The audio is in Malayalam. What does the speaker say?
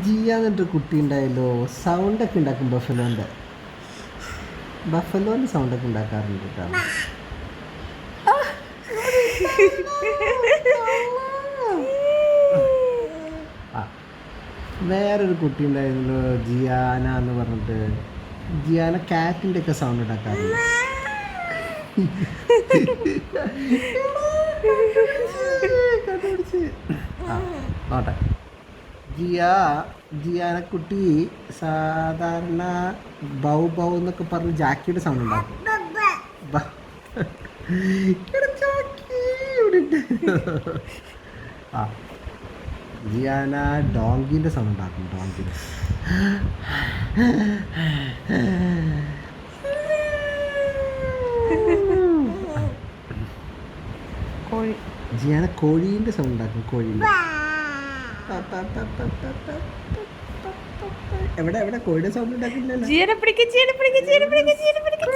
ജിയ എന്നിട്ടൊരു കുട്ടി ഉണ്ടായല്ലോ, സൗണ്ടൊക്കെ ഉണ്ടാക്കും ബഫലോൻ്റെ സൗണ്ടൊക്കെ ഉണ്ടാക്കാറുണ്ട് കേട്ടോ. ആ വേറൊരു കുട്ടി ഉണ്ടായിരുന്നല്ലോ ജിയാന എന്ന് പറഞ്ഞിട്ട്. ജിയാന കാറ്റിൻ്റെ ഒക്കെ സൗണ്ട് ഉണ്ടാക്കാറുണ്ട്. കണ്ടുപിടിച്ച്. ആ നോട്ടെ. ജിയാനക്കുട്ടി സാധാരണ ബൗ ബൗ എന്നൊക്കെ പറഞ്ഞ് ജാക്കിയുടെ സൗണ്ട് ഉണ്ടാക്കും. എടാ ജാക്കി ഇവിടെ ഉണ്ട്. ആ ജിയാന ഡോങ്കിൻ്റെ സൗണ്ട് ഉണ്ടാക്കും. ഡോങ്കിൻ്റെ കോഴി. ജിയാന കോഴീൻ്റെ സൗണ്ട് ഉണ്ടാക്കും. കോഴീൻ്റെ എവിടെ കോഴിയുടെ സൗണ്ട് ഉണ്ടാക്കില്ലല്ലോ. ജീവനെ പിടിക്ക്, ജീവനെ പിടിക്ക്, ജീവനെ പിടിക്ക്, ജീവനെ പിടിക്ക്.